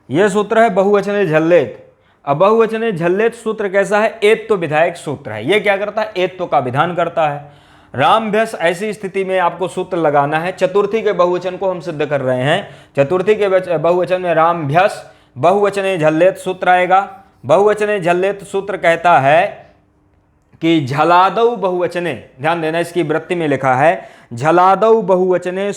Speaker 1: यह सूत्र है बहुवचने झल्लेत। अब बहुवचने झल्लेत सूत्र कैसा है, एत तो विधायक सूत्र है। यह क्या करता है, एत तो का विधान करता है। राम भ्यस ऐसी स्थिति में आपको सूत्र लगाना है। चतुर्थी के बहुवचन को हम सिद्ध कर रहे हैं। चतुर्थी के बहुवचन में राम भ्यस बहुवचने झल्लेत सूत्र आएगा। बहुवचने झल्लेत सूत्र कहता है कि झलादौ बहुवचने, ध्यान देना इसकी वृत्ति में लिखा है झलादौ बहुवचने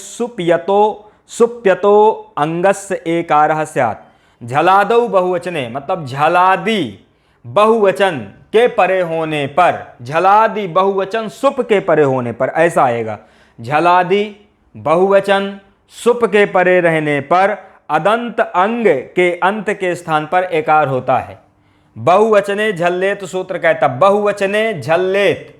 Speaker 1: सुप्यतो अंगस्य एकारः स्यात्। झलादौ बहुवचने मतलब झलादि बहुवचन के परे होने पर, झलादि बहुवचन सुप के परे होने पर ऐसा आएगा। झलादि बहुवचन सुप के परे रहने पर अदंत अंग के अंत के स्थान पर एकार होता है। बहुवचने झल्लेत सूत्र कहता, बहुवचने झल्लेत,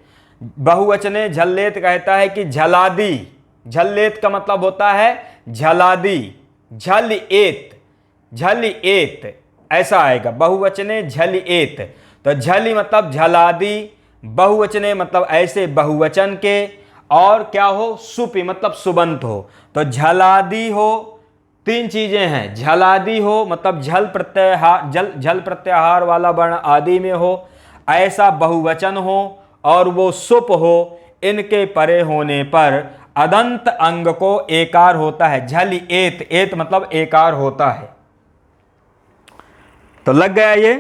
Speaker 1: बहुवचने झल्लेत कहता है कि झलादि, झल्लेत का मतलब होता है झलादि, झल एत, झल एत ऐसा आएगा। बहुवचने झल एत, तो झली मतलब झलादि, बहुवचने मतलब ऐसे बहुवचन के, और क्या हो सुपी मतलब सुबंत हो। तो झलादि हो, तीन चीजें हैं, झलादि हो मतलब झल प्रत्याहार, झल प्रत्याहार वाला वर्ण आदि में हो, ऐसा बहुवचन हो और वो सुप हो, इनके परे होने पर अदंत अंग को एकार होता है। झल एत, एत मतलब एकार होता है। तो लग गया ये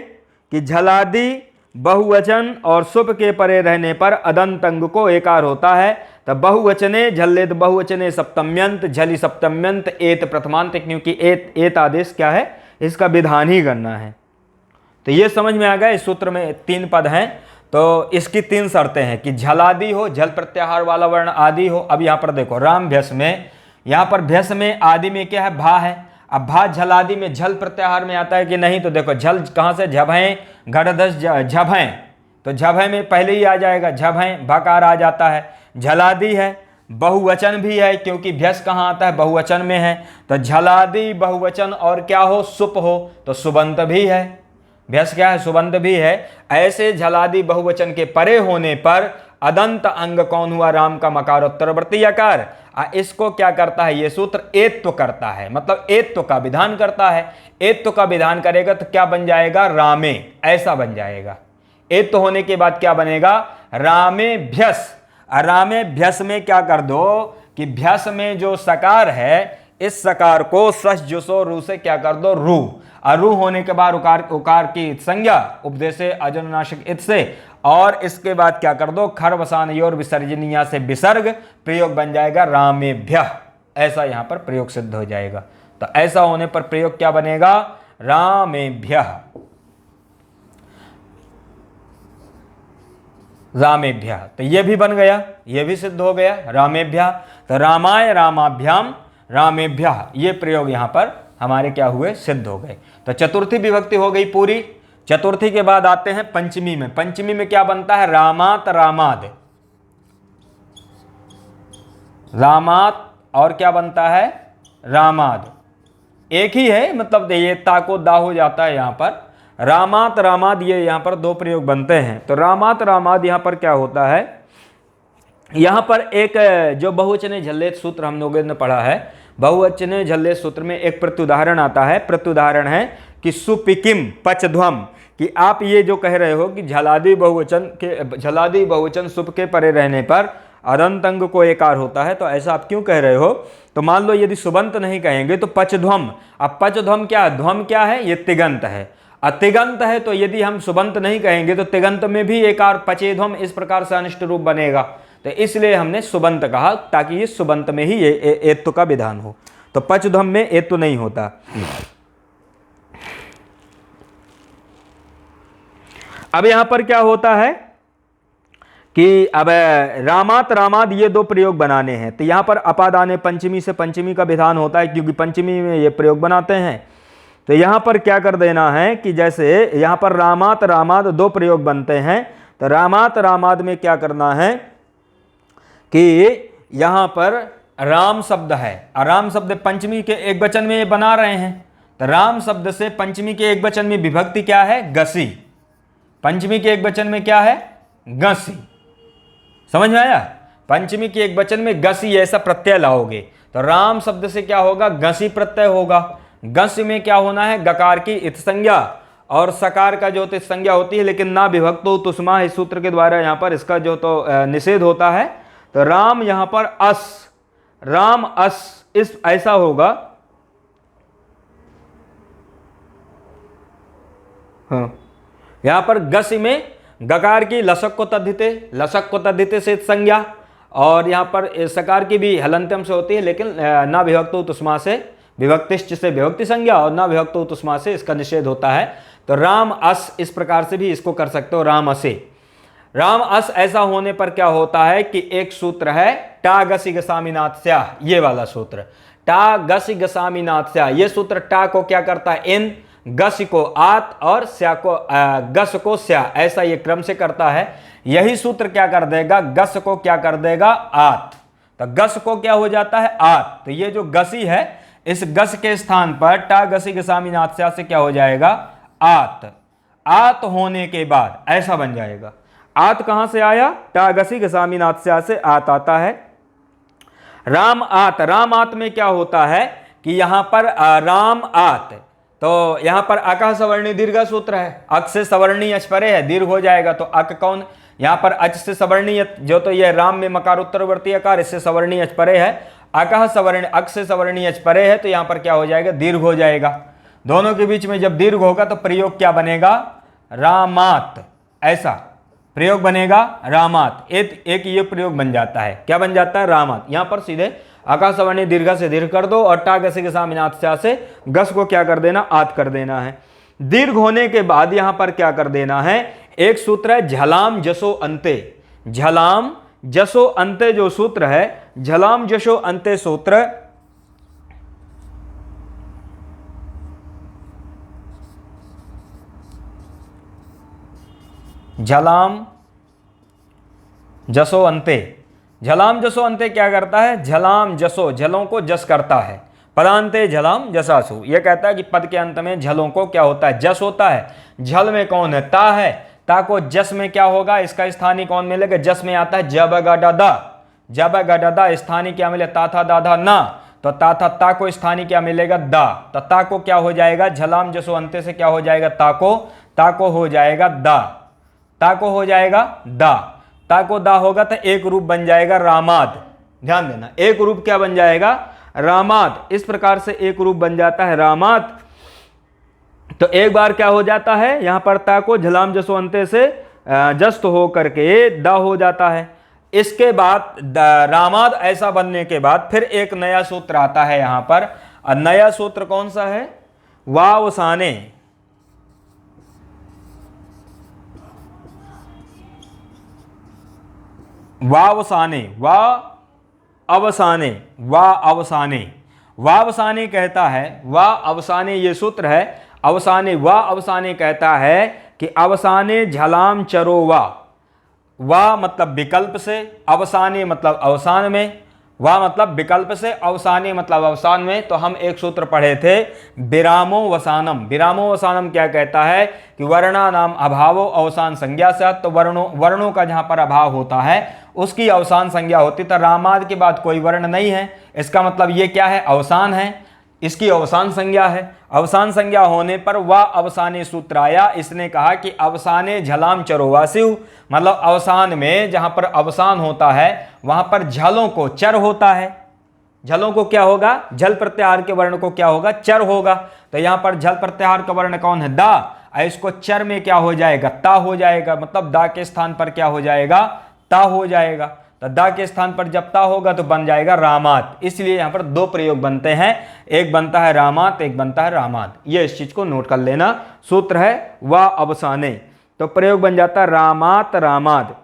Speaker 1: कि झलादि बहुवचन और सुप के परे रहने पर अदंत अंग को एकार होता है। तब बहुवचने झल्लेत बहुवचने सप्तम्यंत, झलि सप्तम्यंत एत प्रथमांत, क्योंकि एत आदेश क्या है, इसका विधान ही करना है। तो ये समझ में आ गया। इस सूत्र में 3 पद हैं, तो इसकी 3 शर्तें हैं कि झलादि हो, झल प्रत्याहार वाला वर्ण आदि हो। अब यहाँ पर देखो राम भ्यस में, यहाँ पर भ्यस में आदि में क्या है, भा है। अब भा झलादि में झल प्रत्याहार में आता है कि नहीं, तो देखो झल कहाँ से, झभें घड़धस झभें, तो झभें में पहले ही आ जाएगा, झभें भकार आ जाता है। झलादि है, बहुवचन भी है क्योंकि भ्यस कहाँ आता है, बहुवचन में है। तो झलादि बहुवचन और क्या हो, सुप हो, तो सुबंत भी है। भ्यस क्या है, सुबंत भी है। ऐसे झलादि बहुवचन के परे होने पर अदंत अंग कौन हुआ, राम का मकारोत्तरवर्ती यकार। इसको क्या करता है ये सूत्र, एत्व करता है, मतलब एत्व का विधान करता है। एत्व का विधान करेगा तो क्या बन जाएगा, रामे, ऐसा बन जाएगा। एत्व होने के बाद क्या बनेगा, रामे भ्यस। रामे भ्यस में क्या कर दो कि भ्यस में जो सकार है, इस सकार को सस जुसो रू से क्या कर दो, रू। और रू होने के बाद उकार की संज्ञा उपदेश अजनुनासिक इत से, और इसके बाद क्या कर दो, खर वसान योर विसर्जनीय से विसर्ग, प्रयोग बन जाएगा रामेभ्य। ऐसा यहां पर प्रयोग सिद्ध हो जाएगा। तो ऐसा होने पर प्रयोग क्या बनेगा, रामेभ्य, रामेभ्य। तो ये भी बन गया, ये भी सिद्ध हो गया रामेभ्य। तो रामाय रामाभ्याम रामेभ्य, ये प्रयोग यहां पर हमारे क्या हुए, सिद्ध हो गए। तो चतुर्थी विभक्ति हो गई पूरी। चतुर्थी के बाद आते हैं पंचमी में। पंचमी में क्या बनता है, रामात रामाद, रामात और क्या बनता है, रामाद। एक ही है, मतलब ये ता को दा हो जाता है यहां पर। रामात रामाद, ये यहां पर 2 प्रयोग बनते हैं। तो रामात रामाद यहां पर क्या होता है, यहां पर एक जो बहुवचने झल्लेत सूत्र हम लोगों ने पढ़ा है, बहुवचने झल्लेत सूत्र में एक प्रत्युदाहरण आता है। प्रत्युदाहरण है कि सुपिकिम पचध्वम, कि आप ये जो कह रहे हो कि झलादि बहुवचन सुप के परे रहने पर अदंत अंग को एकार होता है, तो ऐसा आप क्यों कह रहे हो। तो मान लो यदि सुबंत नहीं कहेंगे तो पचध्वम। अब पचध्वम क्या है, ध्वम क्या है, ये तिगंत है। तिगंत है तो यदि हम सुबंत नहीं कहेंगे तो तिगंत में भी एकार पचेध्वम इस प्रकार से अनिष्ट रूप बनेगा। तो इसलिए हमने सुबंत कहा, ताकि ये सुबंत में ही ये एत्व का विधान हो। तो पचध्वम में एत्व नहीं होता। अब यहां पर क्या होता है कि अब रामात रामाद ये 2 प्रयोग बनाने हैं। तो यहां पर अपादाने पंचमी से पंचमी का विधान होता है, क्योंकि पंचमी में ये प्रयोग बनाते हैं। तो यहां पर क्या कर देना है कि जैसे यहां पर रामात रामाद 2 प्रयोग बनते हैं, तो रामात रामाद में क्या करना है कि यहां पर राम शब्द है, और राम शब्द पंचमी के एक वचन में ये बना रहे हैं। तो राम शब्द से पंचमी के एक वचन में विभक्ति क्या है, गसी। पंचमी के एक वचन में क्या है, गसी। समझ में आया, पंचमी के एक वचन में गसी ऐसा प्रत्यय लाओगे तो राम शब्द से क्या होगा, गसी प्रत्यय होगा। गस में क्या होना है, गकार की इत संज्ञा, और सकार का जो इत संज्ञा होती है लेकिन ना विभक्त हो तुष्मा, इस सूत्र के द्वारा यहां पर इसका जो तो निषेध होता है। तो राम यहां पर अस, राम अस इस ऐसा होगा। हाँ, यहां पर गस में गकार की लसक को तद्धिते, लसक को तद्धिते से संज्ञा, और यहाँ पर सकार की भी हलंत्यम से होती है, लेकिन ना विभक्त तुष्मा से विभक्तिश्च से विभक्ति संज्ञा और ना विभक्त तुष्मा से इसका निषेध होता है। तो राम अस, इस प्रकार से भी इसको कर सकते हो, राम असे। राम अस ऐसा होने पर क्या होता है कि एक सूत्र है टा गसी गसामीनाथ स्या, ये वाला सूत्र टा गसी गसामीनाथ स्या, ये सूत्र टा को क्या करता है इन, गस को आत और स्या को गस को स्या, ऐसा ये क्रम से करता है। यही सूत्र क्या कर देगा, गस को क्या कर देगा आत, तो गस को क्या हो जाता है आत। तो ये जो गसी है, इस गस के स्थान पर टा गसी गसामीनाथ स्या से क्या हो जाएगा आत। आत होने के बाद ऐसा बन जाएगा, आत कहां से आया, टा गसी गसामीनाथ स्या से आत आता है। राम आत, राम आत में क्या होता है कि यहां पर राम आत, तो यहां पर अक सवर्णी दीर्घ सूत्र है, अक से सवर्णी अच परे है, दीर्घ हो जाएगा। तो अक कौन, यहां पर अच से सवर्णी जो, तो ये राम में मकार उत्तरवर्ती अकार, इससे सवर्णी अच परे है, अक सवर्ण अक से सवर्णी अच परे है, तो यहां पर क्या हो जाएगा दीर्घ हो जाएगा। दोनों के बीच में जब दीर्घ होगा तो प्रयोग क्या बनेगा रामात, ऐसा प्रयोग बनेगा रामात। एक ये प्रयोग बन जाता है, क्या बन जाता है रामात। यहां पर सीधे आकाश सवर्णी दीर्घ से दीर्घ कर दो और टा गसी के सामीनाथ स्या से गस को क्या कर देना आत कर देना है। दीर्घ होने के बाद यहां पर क्या कर देना है, एक सूत्र है झलाम जसो अंते, झलाम जसो अंते जो सूत्र है, झलाम जसो अंते सूत्र झलाम जसो अंते, झलाम जसो अंते क्या करता है, झलाम जसो झलों को जस करता है, पदांते झलाम जसासु, ये कहता है कि पद के अंत में झलों को क्या होता है जस होता है। झल में कौन है ता है, ता को जस में क्या होगा, इसका स्थानीय कौन मिलेगा, जस में आता है जब गडा दा, जब गडा दा, स्थानीय क्या मिले ता था दाधा ना, तो ता था ता को स्थानीय क्या मिलेगा दा, तो ता को क्या हो जाएगा झलाम जसो अंते से क्या हो जाएगा ता को हो जाएगा दा, ता को हो जाएगा दा, ता को दा होगा तो एक रूप बन जाएगा रामाद। ध्यान देना, एक रूप क्या बन जाएगा रामाद, इस प्रकार से एक रूप बन जाता है रामाद। तो एक बार क्या हो जाता है, यहां पर ता को झलाम जसो अंते से जस्त हो करके दा हो जाता है। इसके बाद रामाद ऐसा बनने के बाद फिर एक नया सूत्र आता है यहां पर, नया सूत्र कौन सा है, वावसाने, वावसाने, वा अवसाने, वा अवसाने, वावसाने कहता है, वा अवसाने ये सूत्र है, अवसाने वा अवसाने कहता है कि अवसाने झलाम चरो वा मतलब विकल्प से, अवसाने मतलब अवसान में, वा मतलब विकल्प से, अवसाने मतलब अवसान में। तो हम एक सूत्र पढ़े थे विरामो वसानम, विरामो वसानम क्या कहता है कि वर्णा नाम अभावो अवसान संज्ञा से, तो वर्णों का जहां पर अभाव होता है उसकी अवसान संज्ञा होती, तो रामाद के बाद कोई वर्ण नहीं है, इसका मतलब ये क्या है अवसान है, इसकी अवसान संज्ञा है। अवसान संज्ञा होने पर वह अवसाने सूत्र आया, इसने कहा कि अवसाने झलाम चरोवासिव, मतलब अवसान में जहां पर अवसान होता है वहां पर झलों को चर होता है, झलों को क्या होगा झल प्रत्याहार के वर्ण को क्या होगा चर होगा। तो यहां पर झल प्रत्याहार का वर्ण कौन है दा, इसको चर में क्या हो जाएगा ता हो जाएगा, मतलब दा के स्थान पर क्या हो जाएगा ता हो जाएगा। तो दा के स्थान पर जब ता होगा तो बन जाएगा रामात, इसलिए यहां पर दो प्रयोग बनते हैं, एक बनता है रामात, एक बनता है रामात। ये इस चीज को नोट कर लेना, सूत्र है वा अवसाने, तो प्रयोग बन जाता है रामात रामाद,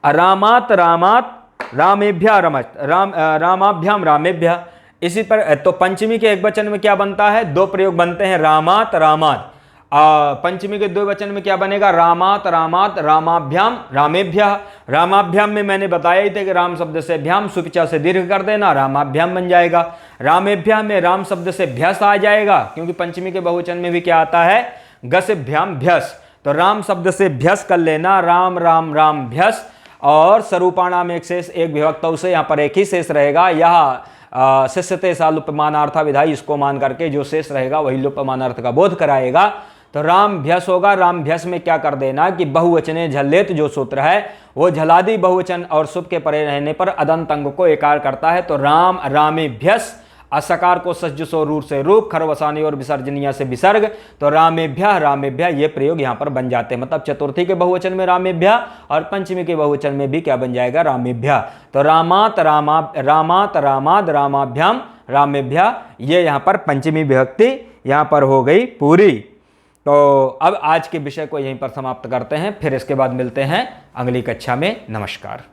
Speaker 1: रामात रामात रामेभ्या रमत, रामाभ्याम रामेभ्या। इसी पर तो पंचमी के एक वचन में क्या बनता है, दो प्रयोग बनते हैं रामात रामात। पंचमी के दो वचन में क्या बनेगा रामात रामात रामाभ्याम रामेभ्या। रामाभ्याम में मैंने बताया ही था कि राम शब्द से भ्याम सुपिचा से दीर्घ कर देना, रामाभ्याम बन जाएगा। रामेभ्याम में राम शब्द से भ्यस आ जाएगा, क्योंकि पंचमी के बहुवचन में भी क्या आता है गस भ्याम भ्यस, तो राम शब्द से भ्यस कर लेना, राम राम राम भ्यस। और स्वरूपाणाम एक शेष एक विभक्तौ से यहाँ पर एक ही शेष रहेगा, यह शिष्यते सा लुप्यमानार्था विधाई, इसको मान करके जो शेष रहेगा वही लुप्यमानार्थ का बोध कराएगा। तो राम भ्यस होगा, राम भ्यस में क्या कर देना कि बहुवचने झल्लेत जो सूत्र है वो झलादि बहुवचन और सुप के परे रहने पर अदंत अंग को एकार करता है। तो राम रामे भ्यस असकार को सज्ज सो रूप से रूप, खरवसानी और विसर्जनीय से विसर्ग। तो रामेभ्य रामेभ्य ये प्रयोग यहां पर बन जाते हैं। मतलब चतुर्थी के बहुवचन में रामेभ्य और पंचमी के बहुवचन में भी क्या बन जाएगा, रामेभ्य। तो रामात रामाद रामाभ्याम रामेभ्य, ये यहां पर पंचमी विभक्ति यहां पर हो गई पूरी। तो अब आज के विषय को यहीं पर समाप्त करते हैं, फिर इसके बाद मिलते हैं अगली कक्षा में। नमस्कार।